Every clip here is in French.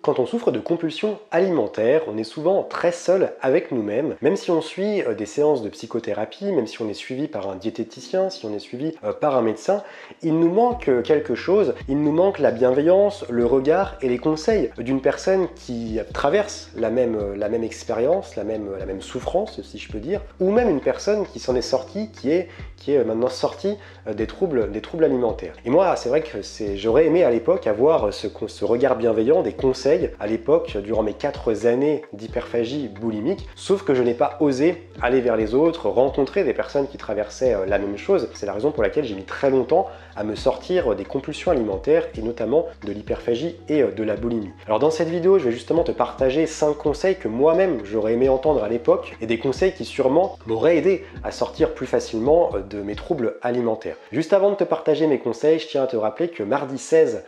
Quand on souffre de compulsions alimentaires, on est souvent très seul avec nous-mêmes, même si on suit des séances de psychothérapie, même si on est suivi par un diététicien, si on est suivi par un médecin, il nous manque quelque chose, il nous manque la bienveillance, le regard et les conseils d'une personne qui traverse la même expérience, la même souffrance, si je peux dire, ou même une personne qui s'en est sortie, qui est maintenant sortie des troubles alimentaires. Et moi, c'est vrai que j'aurais aimé à l'époque avoir ce regard bienveillant, des conseils à l'époque durant mes 4 années d'hyperphagie boulimique, sauf que je n'ai pas osé aller vers les autres, rencontrer des personnes qui traversaient la même chose. C'est la raison pour laquelle j'ai mis très longtemps à me sortir des compulsions alimentaires et notamment de l'hyperphagie et de la boulimie. Alors dans cette vidéo, je vais justement te partager 5 conseils que moi-même j'aurais aimé entendre à l'époque et des conseils qui sûrement m'auraient aidé à sortir plus facilement de mes troubles alimentaires. Juste avant de te partager mes conseils, je tiens à te rappeler que mardi 16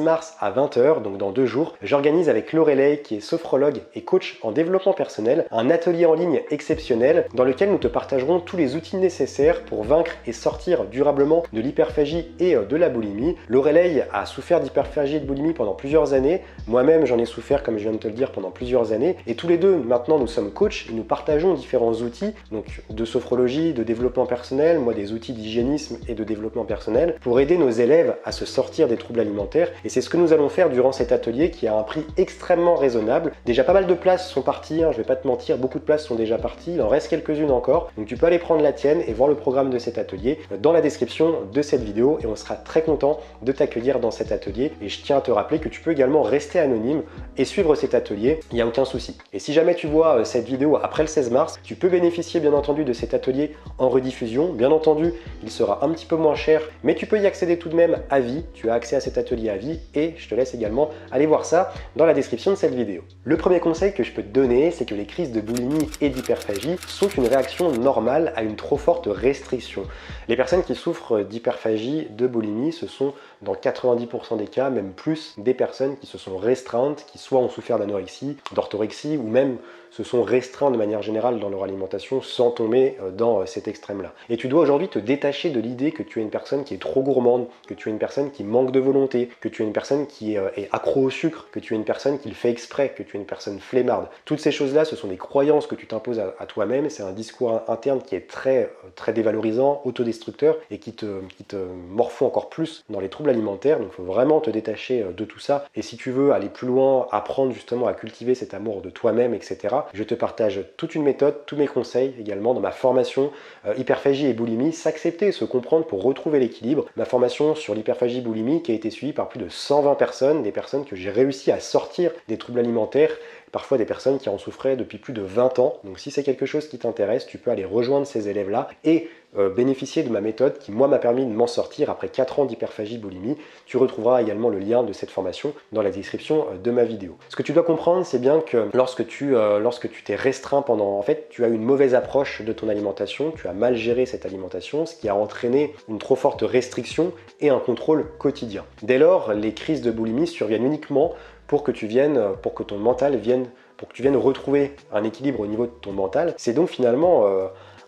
mars à 20 h, donc dans 2 jours, j'organise avec Lorelei, qui est sophrologue et coach en développement personnel, un atelier en ligne exceptionnel dans lequel nous te partagerons tous les outils nécessaires pour vaincre et sortir durablement de l'hyperphagie et de la boulimie. Lorelei a souffert d'hyperphagie et de boulimie pendant plusieurs années. Moi-même, j'en ai souffert, comme je viens de te le dire, pendant plusieurs années. Et tous les deux, maintenant, nous sommes coachs et nous partageons différents outils, donc de sophrologie, de développement personnel, moi des outils d'hygiénisme et de développement personnel, pour aider nos élèves à se sortir des troubles alimentaires. Et c'est ce que nous allons faire durant cet atelier qui a un prix extrêmement raisonnable. Déjà pas mal de places sont parties, je vais pas te mentir, beaucoup de places sont déjà parties, il en reste quelques-unes encore. Donc tu peux aller prendre la tienne et voir le programme de cet atelier dans la description de cette vidéo et on sera très content de t'accueillir dans cet atelier. Et je tiens à te rappeler que tu peux également rester anonyme et suivre cet atelier, il n'y a aucun souci. Et si jamais tu vois cette vidéo après le 16 mars, tu peux bénéficier bien entendu de cet atelier en rediffusion. Bien entendu, il sera un petit peu moins cher, mais tu peux y accéder tout de même à vie. Tu as accès à cet atelier à vie et je te laisse également aller voir ça dans la description de cette vidéo. Le premier conseil que je peux te donner, c'est que les crises de boulimie et d'hyperphagie sont une réaction normale à une trop forte restriction. Les personnes qui souffrent d'hyperphagie, de boulimie, ce sont dans 90% des cas, même plus, des personnes qui se sont restreintes, qui soit ont souffert d'anorexie, d'orthorexie ou même se sont restreints de manière générale dans leur alimentation sans tomber dans cet extrême-là. Et tu dois aujourd'hui te détacher de l'idée que tu es une personne qui est trop gourmande, que tu es une personne qui manque de volonté, que tu es une personne qui est accro au sucre, que tu es une personne qui le fait exprès, que tu es une personne flemmarde. Toutes ces choses-là, ce sont des croyances que tu t'imposes à toi-même. C'est un discours interne qui est très dévalorisant, autodestructeur et qui te morfond encore plus dans les troubles alimentaires. Donc il faut vraiment te détacher de tout ça. Et si tu veux aller plus loin, apprendre justement à cultiver cet amour de toi-même, etc., je te partage toute une méthode, tous mes conseils également dans ma formation hyperphagie et boulimie, s'accepter et se comprendre pour retrouver l'équilibre. Ma formation sur l'hyperphagie et boulimie qui a été suivie par plus de 120 personnes, des personnes que j'ai réussi à sortir des troubles alimentaires, parfois des personnes qui en souffraient depuis plus de 20 ans. Donc si c'est quelque chose qui t'intéresse, tu peux aller rejoindre ces élèves-là et bénéficier de ma méthode qui, moi, m'a permis de m'en sortir après 4 ans d'hyperphagie boulimie. Tu retrouveras également le lien de cette formation dans la description de ma vidéo. Ce que tu dois comprendre, c'est bien que lorsque tu t'es restreint pendant... En fait, tu as une mauvaise approche de ton alimentation, tu as mal géré cette alimentation, ce qui a entraîné une trop forte restriction et un contrôle quotidien. Dès lors, les crises de boulimie surviennent uniquement pour que tu viennes retrouver un équilibre au niveau de ton mental. C'est donc finalement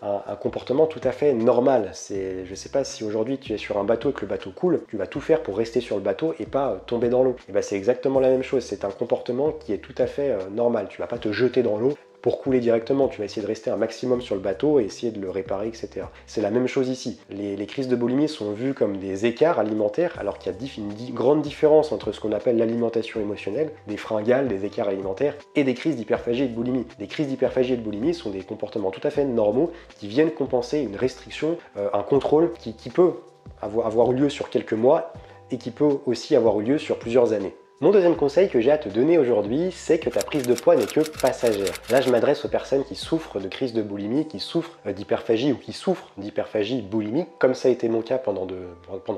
un comportement tout à fait normal. Je ne sais pas si aujourd'hui tu es sur un bateau et que le bateau coule, tu vas tout faire pour rester sur le bateau et pas tomber dans l'eau. Et ben c'est exactement la même chose, c'est un comportement qui est tout à fait normal. Tu ne vas pas te jeter dans l'eau pour couler directement, tu vas essayer de rester un maximum sur le bateau et essayer de le réparer, etc. C'est la même chose ici. Les crises de boulimie sont vues comme des écarts alimentaires, alors qu'il y a une grande différence entre ce qu'on appelle l'alimentation émotionnelle, des fringales, des écarts alimentaires, et des crises d'hyperphagie et de boulimie. Les crises d'hyperphagie et de boulimie sont des comportements tout à fait normaux qui viennent compenser une restriction, un contrôle qui peut avoir eu lieu sur quelques mois et qui peut aussi avoir eu lieu sur plusieurs années. Mon deuxième conseil que j'ai à te donner aujourd'hui, c'est que ta prise de poids n'est que passagère. Là, je m'adresse aux personnes qui souffrent de crise de boulimie, qui souffrent d'hyperphagie ou qui souffrent d'hyperphagie boulimique, comme ça a été mon cas pendant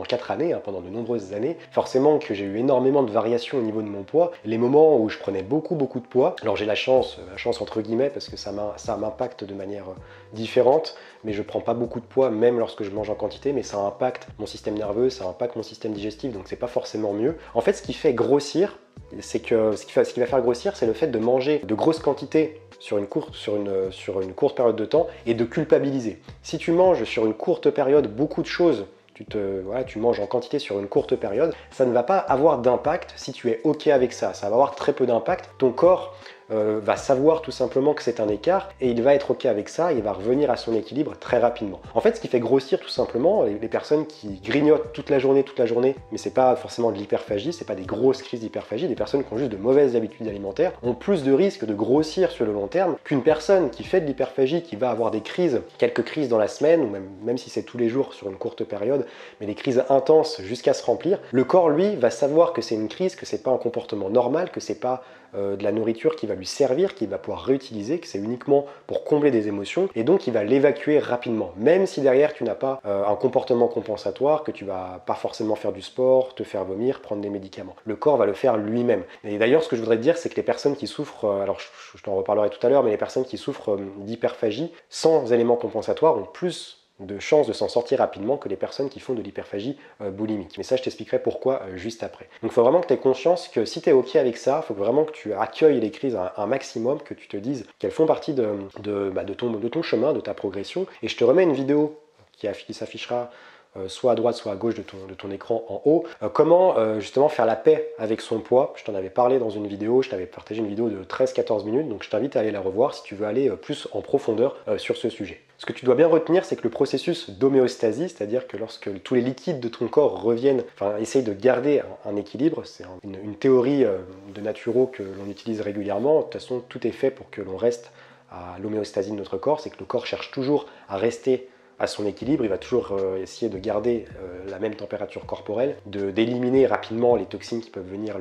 4 années, pendant de nombreuses années. Forcément que j'ai eu énormément de variations au niveau de mon poids. Les moments où je prenais beaucoup de poids, alors j'ai la chance entre guillemets, parce que ça m'impacte de manière différente, mais je prends pas beaucoup de poids, même lorsque je mange en quantité, mais ça impacte mon système nerveux, ça impacte mon système digestif, donc c'est pas forcément mieux. En fait, ce qui fait grossir, c'est que ce qui va faire grossir, c'est le fait de manger de grosses quantités sur une courte période de temps et de culpabiliser. Si tu manges sur une courte période beaucoup de choses, voilà, tu manges en quantité sur une courte période, ça ne va pas avoir d'impact si tu es OK avec ça. Ça va avoir très peu d'impact. Ton corps va savoir tout simplement que c'est un écart et il va être OK avec ça, il va revenir à son équilibre très rapidement. En fait, ce qui fait grossir tout simplement les personnes qui grignotent toute la journée, mais c'est pas forcément de l'hyperphagie, c'est pas des grosses crises d'hyperphagie, des personnes qui ont juste de mauvaises habitudes alimentaires ont plus de risques de grossir sur le long terme qu'une personne qui fait de l'hyperphagie, qui va avoir des crises, quelques crises dans la semaine, ou même si c'est tous les jours sur une courte période, mais des crises intenses jusqu'à se remplir. Le corps, lui, va savoir que c'est une crise, que c'est pas un comportement normal, que c'est pas de la nourriture qui va lui servir, qu'il va pouvoir réutiliser, que c'est uniquement pour combler des émotions, et donc il va l'évacuer rapidement. Même si derrière tu n'as pas un comportement compensatoire, que tu vas pas forcément faire du sport, te faire vomir, prendre des médicaments. Le corps va le faire lui-même. Et d'ailleurs, ce que je voudrais te dire, c'est que les personnes qui souffrent, alors je t'en reparlerai tout à l'heure, mais les personnes qui souffrent d'hyperphagie sans éléments compensatoires ont plus de chances de s'en sortir rapidement que les personnes qui font de l'hyperphagie boulimique. Mais ça, je t'expliquerai pourquoi juste après. Donc il faut vraiment que tu aies conscience que si tu es OK avec ça, il faut vraiment que tu accueilles les crises un maximum, que tu te dises qu'elles font partie de ton chemin, de ta progression. Et je te remets une vidéo qui s'affichera soit à droite, soit à gauche de ton écran en haut. Comment justement faire la paix avec son poids. Je t'en avais parlé dans une vidéo, je t'avais partagé une vidéo de 13-14 minutes, donc je t'invite à aller la revoir si tu veux aller plus en profondeur sur ce sujet. Ce que tu dois bien retenir, c'est que le processus d'homéostasie, c'est-à-dire que lorsque tous les liquides de ton corps reviennent, essaye de garder un équilibre, c'est une théorie de naturaux que l'on utilise régulièrement. De toute façon, tout est fait pour que l'on reste à l'homéostasie de notre corps, c'est que le corps cherche toujours à rester à son équilibre, il va toujours essayer de garder la même température corporelle, d'éliminer rapidement les toxines qui peuvent venir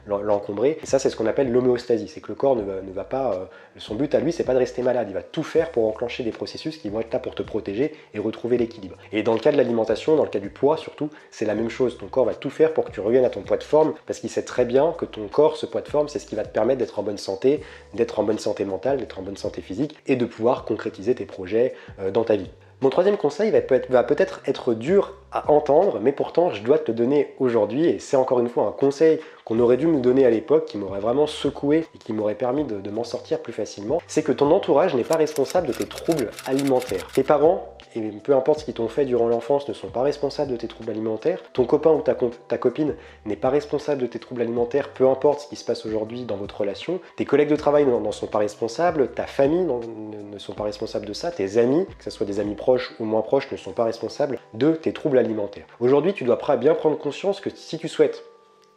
l'encombrer. Et ça, c'est ce qu'on appelle l'homéostasie, c'est que le corps ne va pas... son but à lui, c'est pas de rester malade, il va tout faire pour enclencher des processus qui vont être là pour te protéger et retrouver l'équilibre. Et dans le cas de l'alimentation, dans le cas du poids surtout, c'est la même chose. Ton corps va tout faire pour que tu reviennes à ton poids de forme, parce qu'il sait très bien que ton corps, ce poids de forme, c'est ce qui va te permettre d'être en bonne santé, d'être en bonne santé mentale, d'être en bonne santé physique, et de pouvoir concrétiser tes projets dans ta vie. Mon troisième conseil va peut-être être dur à entendre, mais pourtant je dois te le donner aujourd'hui, et c'est encore une fois un conseil qu'on aurait dû me donner à l'époque, qui m'aurait vraiment secoué et qui m'aurait permis de m'en sortir plus facilement, c'est que ton entourage n'est pas responsable de tes troubles alimentaires. Tes parents, et peu importe ce qu'ils t'ont fait durant l'enfance, ne sont pas responsables de tes troubles alimentaires. Ton copain ou ta copine n'est pas responsable de tes troubles alimentaires, peu importe ce qui se passe aujourd'hui dans votre relation. Tes collègues de travail n'en sont pas responsables, ta famille ne sont pas responsables de ça, tes amis, que ce soit des amis proches ou moins proches, ne sont pas responsables de tes troubles alimentaires. Aujourd'hui, tu dois bien prendre conscience que si tu souhaites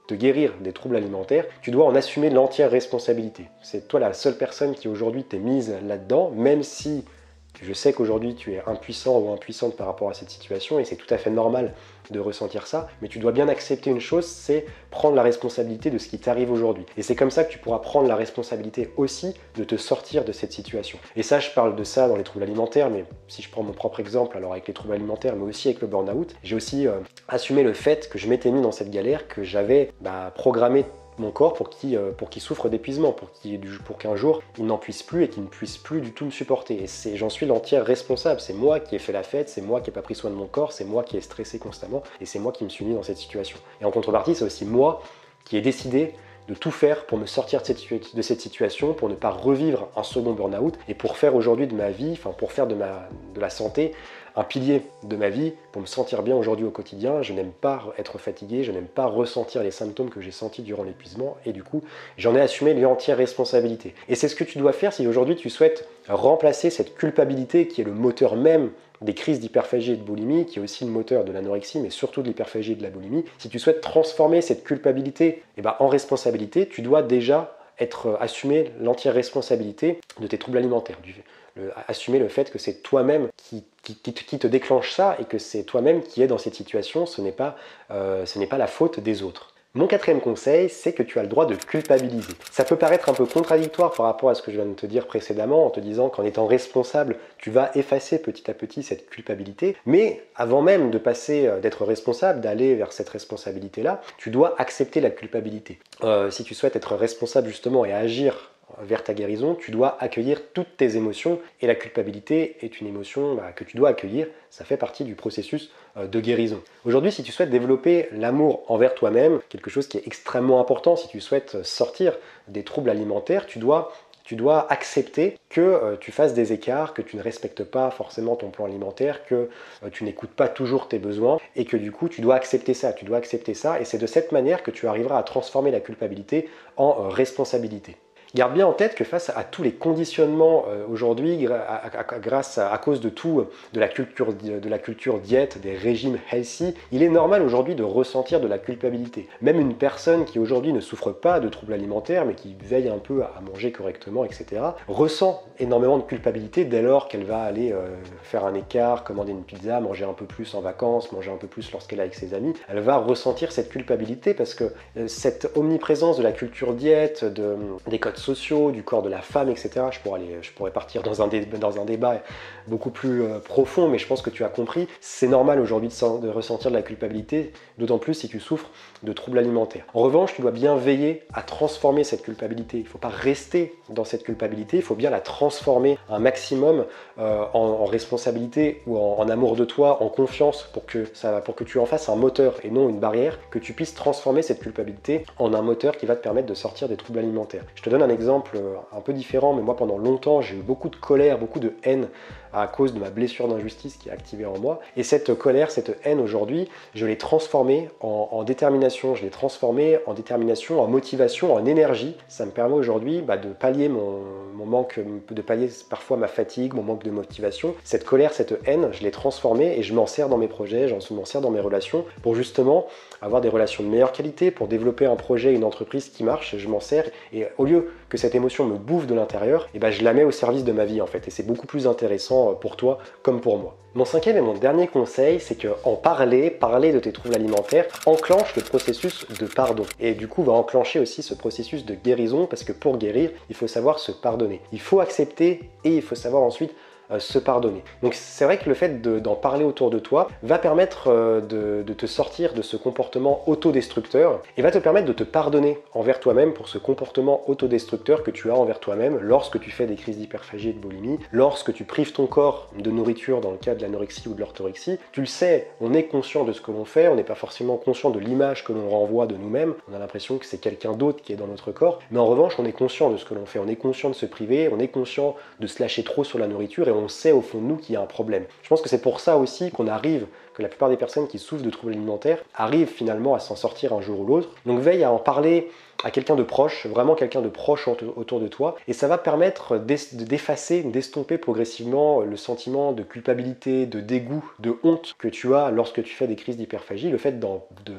te guérir des troubles alimentaires, tu dois en assumer l'entière responsabilité. C'est toi la seule personne qui aujourd'hui t'est mise là-dedans, même si je sais qu'aujourd'hui tu es impuissant ou impuissante par rapport à cette situation, et c'est tout à fait normal de ressentir ça, mais tu dois bien accepter une chose, c'est prendre la responsabilité de ce qui t'arrive aujourd'hui. Et c'est comme ça que tu pourras prendre la responsabilité aussi de te sortir de cette situation. Et ça, je parle de ça dans les troubles alimentaires, mais si je prends mon propre exemple, alors avec les troubles alimentaires, mais aussi avec le burn-out, j'ai aussi assumé le fait que je m'étais mis dans cette galère, que j'avais programmé mon corps pour qu'il souffre d'épuisement, pour qu'un jour il n'en puisse plus et qu'il ne puisse plus du tout me supporter. Et j'en suis l'entière responsable. C'est moi qui ai fait la fête, c'est moi qui n'ai pas pris soin de mon corps, c'est moi qui ai stressé constamment et c'est moi qui me suis mis dans cette situation. Et en contrepartie, c'est aussi moi qui ai décidé de tout faire pour me sortir de cette situation, pour ne pas revivre un second burn-out et pour faire aujourd'hui de ma vie, pour faire de la santé un pilier de ma vie, pour me sentir bien aujourd'hui au quotidien. Je n'aime pas être fatigué, je n'aime pas ressentir les symptômes que j'ai sentis durant l'épuisement, et du coup, j'en ai assumé l'entière responsabilité. Et c'est ce que tu dois faire si aujourd'hui tu souhaites remplacer cette culpabilité qui est le moteur même des crises d'hyperphagie et de boulimie, qui est aussi le moteur de l'anorexie, mais surtout de l'hyperphagie et de la boulimie. Si tu souhaites transformer cette culpabilité en responsabilité, tu dois déjà assumer l'entière responsabilité de tes troubles alimentaires, assumer le fait que c'est toi-même qui te déclenche ça et que c'est toi-même qui est dans cette situation, ce n'est pas la faute des autres. Mon quatrième conseil, c'est que tu as le droit de culpabiliser. Ça peut paraître un peu contradictoire par rapport à ce que je viens de te dire précédemment, en te disant qu'en étant responsable, tu vas effacer petit à petit cette culpabilité. Mais avant même de passer d'être responsable, d'aller vers cette responsabilité-là, tu dois accepter la culpabilité. Si tu souhaites être responsable justement et agir vers ta guérison, tu dois accueillir toutes tes émotions, et la culpabilité est une émotion que tu dois accueillir, ça fait partie du processus de guérison. Aujourd'hui, si tu souhaites développer l'amour envers toi-même, quelque chose qui est extrêmement important, si tu souhaites sortir des troubles alimentaires, tu dois Tu dois accepter que tu fasses des écarts, que tu ne respectes pas forcément ton plan alimentaire, que tu n'écoutes pas toujours tes besoins et que du coup tu dois accepter ça, et c'est de cette manière que tu arriveras à transformer la culpabilité en responsabilité. Garde bien en tête que face à tous les conditionnements aujourd'hui, à cause de tout, de la culture diète, des régimes healthy, il est normal aujourd'hui de ressentir de la culpabilité. Même une personne qui aujourd'hui ne souffre pas de troubles alimentaires, mais qui veille un peu à manger correctement, etc., ressent énormément de culpabilité dès lors qu'elle va aller faire un écart, commander une pizza, manger un peu plus en vacances, manger un peu plus lorsqu'elle est avec ses amis. Elle va ressentir cette culpabilité parce que cette omniprésence de la culture diète, des codes sociaux, du corps de la femme, etc. Je pourrais partir dans un débat beaucoup plus profond, mais je pense que tu as compris. C'est normal aujourd'hui de ressentir de la culpabilité, d'autant plus si tu souffres de troubles alimentaires. En revanche, tu dois bien veiller à transformer cette culpabilité. Il ne faut pas rester dans cette culpabilité, il faut bien la transformer un maximum en responsabilité ou en amour de toi, en confiance, pour que tu en fasses un moteur et non une barrière, que tu puisses transformer cette culpabilité en un moteur qui va te permettre de sortir des troubles alimentaires. Je te donne un exemple un peu différent, mais moi pendant longtemps j'ai eu beaucoup de colère, beaucoup de haine à cause de ma blessure d'injustice qui est activée en moi. Et cette colère, cette haine aujourd'hui, je l'ai transformée en détermination, en motivation, en énergie. Ça me permet aujourd'hui de pallier mon manque, de pallier parfois ma fatigue, mon manque de motivation. Cette colère, cette haine, je l'ai transformée et je m'en sers dans mes projets, je m'en sers dans mes relations pour justement avoir des relations de meilleure qualité, pour développer un projet, une entreprise qui marche, je m'en sers et au lieu que cette émotion me bouffe de l'intérieur, je la mets au service de ma vie en fait et c'est beaucoup plus intéressant pour toi comme pour moi. Mon cinquième et mon dernier conseil, c'est que parler de tes troubles alimentaires enclenche le processus de pardon et du coup va enclencher aussi ce processus de guérison parce que pour guérir, il faut savoir se pardonner. Il faut accepter et il faut savoir ensuite se pardonner. Donc c'est vrai que le fait d'en parler autour de toi va permettre de te sortir de ce comportement autodestructeur et va te permettre de te pardonner envers toi-même pour ce comportement autodestructeur que tu as envers toi-même lorsque tu fais des crises d'hyperphagie et de boulimie, lorsque tu prives ton corps de nourriture dans le cas de l'anorexie ou de l'orthorexie. Tu le sais, on est conscient de ce que l'on fait, on n'est pas forcément conscient de l'image que l'on renvoie de nous-mêmes, on a l'impression que c'est quelqu'un d'autre qui est dans notre corps, mais en revanche on est conscient de ce que l'on fait, on est conscient de se priver, on est conscient de se lâcher trop sur la nourriture et on sait au fond de nous qu'il y a un problème. Je pense que c'est pour ça aussi que la plupart des personnes qui souffrent de troubles alimentaires arrivent finalement à s'en sortir un jour ou l'autre. Donc veille à en parler à quelqu'un de proche, vraiment quelqu'un de proche autour de toi, et ça va permettre d'estomper progressivement le sentiment de culpabilité, de dégoût, de honte que tu as lorsque tu fais des crises d'hyperphagie. Le fait de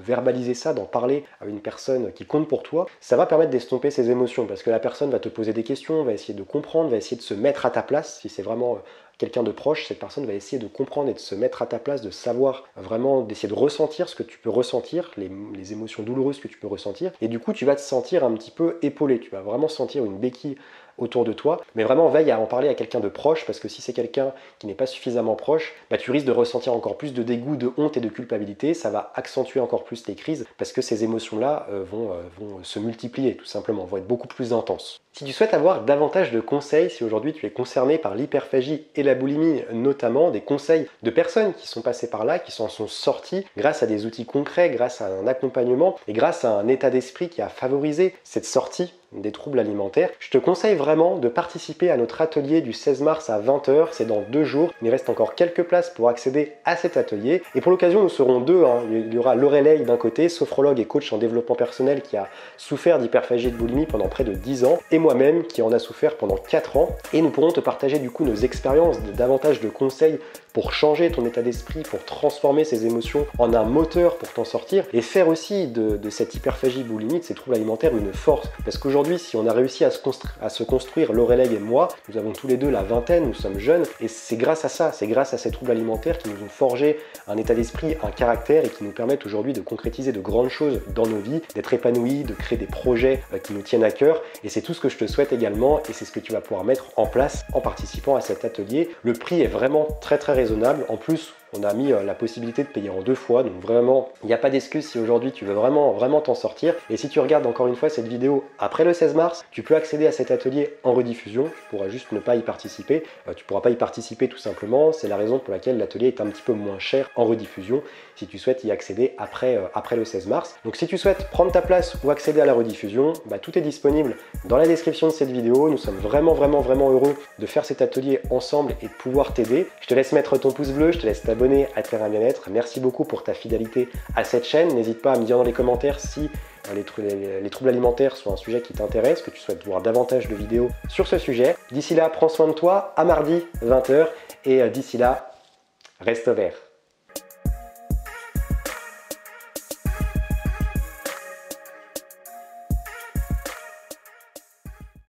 verbaliser ça, d'en parler à une personne qui compte pour toi, ça va permettre d'estomper ces émotions, parce que la personne va te poser des questions, va essayer de comprendre, va essayer de se mettre à ta place, si c'est vraiment quelqu'un de proche, cette personne va essayer de comprendre et de se mettre à ta place, de savoir vraiment, d'essayer de ressentir ce que tu peux ressentir, les émotions douloureuses que tu peux ressentir, et du coup tu vas te sentir un petit peu épaulé, tu vas vraiment sentir une béquille autour de toi, mais vraiment veille à en parler à quelqu'un de proche, parce que si c'est quelqu'un qui n'est pas suffisamment proche, tu risques de ressentir encore plus de dégoût, de honte et de culpabilité, ça va accentuer encore plus les crises, parce que ces émotions-là vont se multiplier tout simplement, vont être beaucoup plus intenses. Si tu souhaites avoir davantage de conseils, si aujourd'hui tu es concerné par l'hyperphagie et la boulimie, notamment des conseils de personnes qui sont passées par là, qui s'en sont sorties grâce à des outils concrets, grâce à un accompagnement et grâce à un état d'esprit qui a favorisé cette sortie des troubles alimentaires, je te conseille vraiment de participer à notre atelier du 16 mars à 20h, c'est dans 2 jours, il reste encore quelques places pour accéder à cet atelier, et pour l'occasion nous serons deux, il y aura Lorelei d'un côté, sophrologue et coach en développement personnel qui a souffert d'hyperphagie et de boulimie pendant près de 10 ans, et moi-même qui en a souffert pendant 4 ans, et nous pourrons te partager du coup nos expériences, davantage de conseils pour changer ton état d'esprit, pour transformer ces émotions en un moteur pour t'en sortir, et faire aussi de cette hyperphagie boulimie, de ces troubles alimentaires, une force. Parce qu'aujourd'hui, si on a réussi à se construire, Lorelei et moi, nous avons tous les deux la vingtaine, nous sommes jeunes, et c'est grâce à ça, c'est grâce à ces troubles alimentaires qui nous ont forgé un état d'esprit, un caractère, et qui nous permettent aujourd'hui de concrétiser de grandes choses dans nos vies, d'être épanouis, de créer des projets qui nous tiennent à cœur, et c'est tout ce que je te souhaite également, et c'est ce que tu vas pouvoir mettre en place en participant à cet atelier. Le prix est vraiment très très raisonnable. En plus, On a mis la possibilité de payer en 2 fois, donc vraiment, il n'y a pas d'excuse si aujourd'hui tu veux vraiment t'en sortir. Et si tu regardes encore une fois cette vidéo après le 16 mars, tu peux accéder à cet atelier en rediffusion. Tu pourras juste ne pas y participer. Tu pourras pas y participer tout simplement. C'est la raison pour laquelle l'atelier est un petit peu moins cher en rediffusion si tu souhaites y accéder après le 16 mars. Donc si tu souhaites prendre ta place ou accéder à la rediffusion, tout est disponible dans la description de cette vidéo. Nous sommes vraiment heureux de faire cet atelier ensemble et de pouvoir t'aider. Je te laisse mettre ton pouce bleu, je te laisse t'abonner à Terrain Bien-être. Merci beaucoup pour ta fidélité à cette chaîne. N'hésite pas à me dire dans les commentaires si les troubles alimentaires sont un sujet qui t'intéresse, que tu souhaites voir davantage de vidéos sur ce sujet. D'ici là, prends soin de toi, à mardi 20 h, et d'ici là, reste vert.